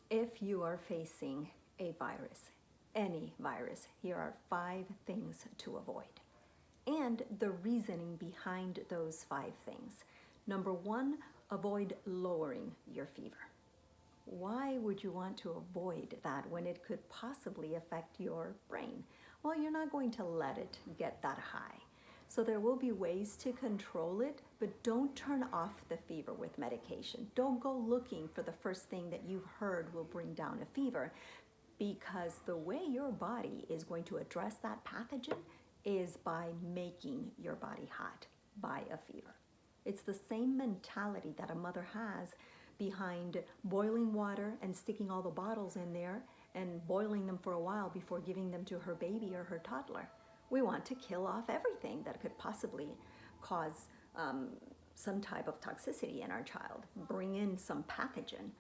If you are facing a virus, any virus, here are 5 things to avoid. And the reasoning behind those 5 things. Number 1, avoid lowering your fever. Why would you want to avoid that when it could possibly affect your brain? Well, you're not going to let it get that high. So there will be ways to control it, but don't turn off the fever with medication. Don't go looking for the first thing that you've heard will bring down a fever, because the way your body is going to address that pathogen is by making your body hot by a fever. It's the same mentality that a mother has behind boiling water and sticking all the bottles in there and boiling them for a while before giving them to her baby or her toddler. We want to kill off everything that could possibly cause some type of toxicity in our child, bring in some pathogen.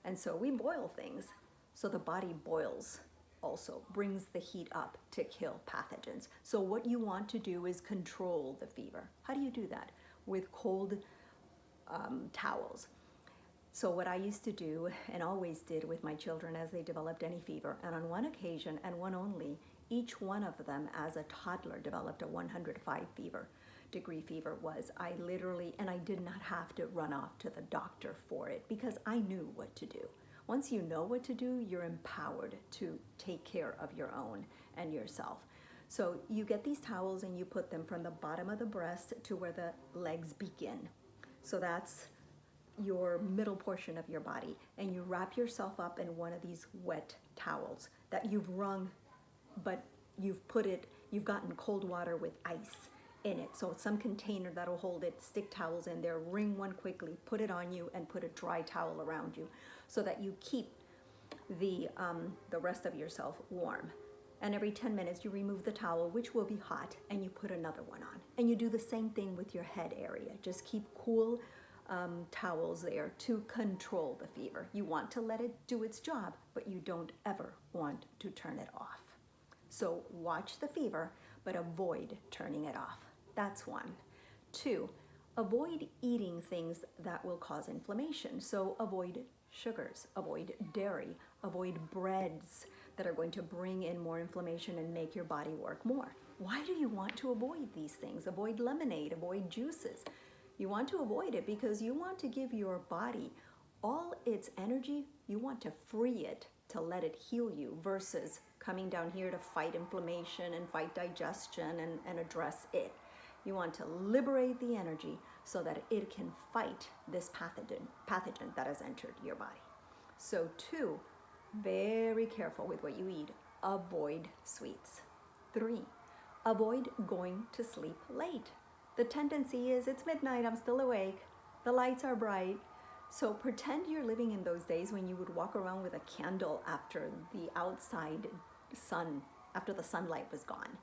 And so we boil things. So the body boils also, brings the heat up to kill pathogens. So what you want to do is control the fever. How do you do that? With cold towels. So what I used to do and always did with my children as they developed any fever, and on one occasion and one only, each one of them as a toddler developed a 105-degree fever, was I literally, and I did not have to run off to the doctor for it because I knew what to do. Once you know what to do, you're empowered to take care of your own and yourself. So you get these towels and you put them from the bottom of the breast to where the legs begin. So that's your middle portion of your body. And you wrap yourself up in one of these wet towels that you've wrung, but you've gotten cold water with ice in it. So some container that'll hold it, stick towels in there, wring one quickly, put it on you, and put a dry towel around you so that you keep the rest of yourself warm. And every 10 minutes you remove the towel, which will be hot, and you put another one on. And you do the same thing with your head area. Just keep cool towels there to control the fever. You want to let it do its job, but you don't ever want to turn it off. So watch the fever, but avoid turning it off. That's 1. 2, avoid eating things that will cause inflammation. So avoid sugars, avoid dairy, avoid breads that are going to bring in more inflammation and make your body work more. Why do you want to avoid these things? Avoid lemonade, avoid juices. You want to avoid it because you want to give your body all its energy. You want to free it to let it heal you versus coming down here to fight inflammation and fight digestion and address it. You want to liberate the energy so that it can fight this pathogen that has entered your body. So 2, very careful with what you eat. Avoid sweets. 3, avoid going to sleep late. The tendency is it's midnight, I'm still awake, the lights are bright. So pretend you're living in those days when you would walk around with a candle after the outside sun, after the sunlight was gone.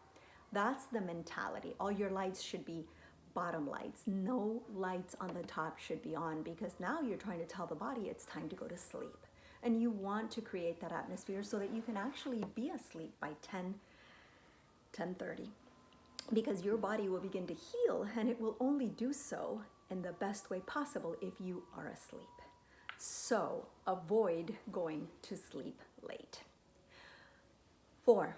That's the mentality. All your lights should be bottom lights. No lights on the top should be on, because now you're trying to tell the body it's time to go to sleep. And you want to create that atmosphere so that you can actually be asleep by 10:30. Because your body will begin to heal, and it will only do so in the best way possible if you are asleep. So avoid going to sleep late. 4,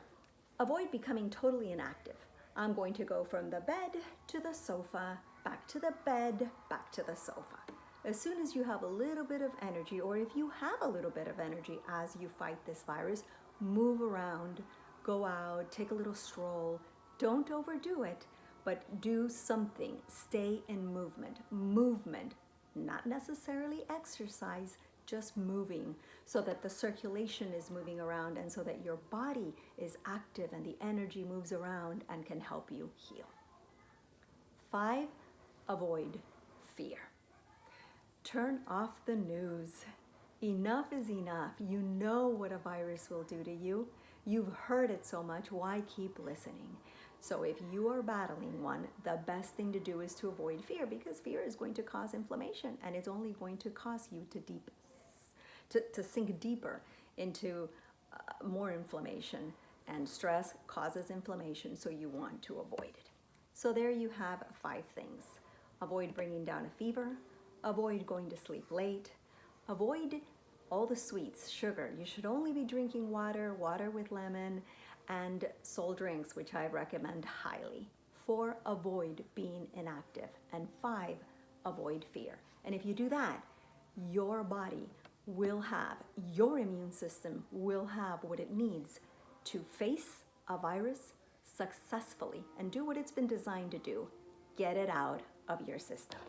avoid becoming totally inactive. I'm going to go from the bed to the sofa, back to the bed, back to the sofa. As soon as you have a little bit of energy, or if you have a little bit of energy as you fight this virus, move around, go out, take a little stroll. Don't overdo it, but do something. Stay in movement. Movement, not necessarily exercise, just moving so that the circulation is moving around and so that your body is active and the energy moves around and can help you heal. 5, avoid fear. Turn off the news. Enough is enough. You know what a virus will do to you. You've heard it so much. Why keep listening? So if you are battling one, the best thing to do is to avoid fear, because fear is going to cause inflammation, and it's only going to cause you to sink deeper into more inflammation, and stress causes inflammation, so you want to avoid it. So there you have 5 things. Avoid bringing down a fever, avoid going to sleep late, avoid all the sweets, sugar. You should only be drinking water, water with lemon, and salt drinks, which I recommend highly. 4, avoid being inactive. And 5, avoid fear. And if you do that, your body will have, your immune system will have what it needs to face a virus successfully and do what it's been designed to do. Get it out of your system.